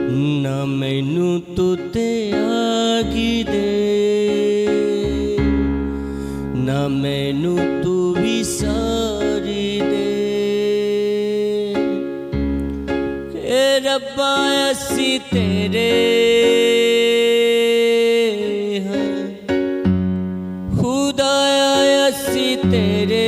ना मैनू तू त्यागी दे, ना मैनू तू विसारी दे। के रब्बा असी तेरे हैं, खुदाया असी तेरे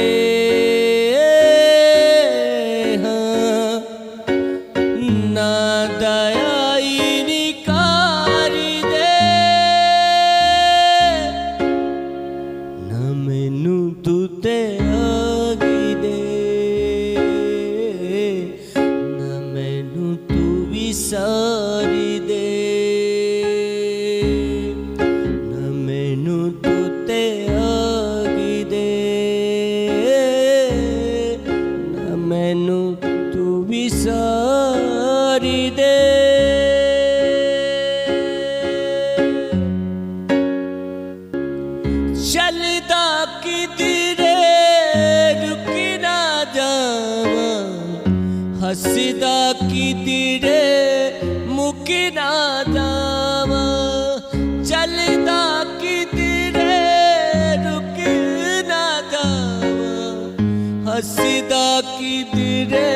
सारी दे, ना मैनू तू त्यागी दे, ना मैनू तू विसारी दे। चलदा किधरे रुकी ना जावा, हसदा किधरे मुकी ना जावा, चलदा किधरे रुकी ना जावा, हसदा किधरे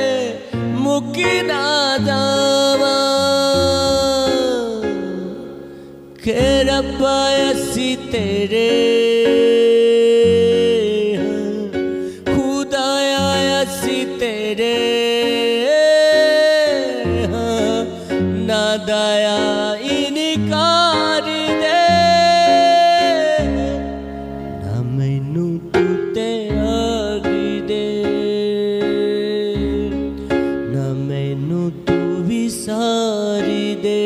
मुकी ना जावा। के रब्बा असी तेरे खुदाया असी तेरे ना दया इनकार दे, ना मैनू तू त्यागी दे, ना मैनू तू विसारी दे।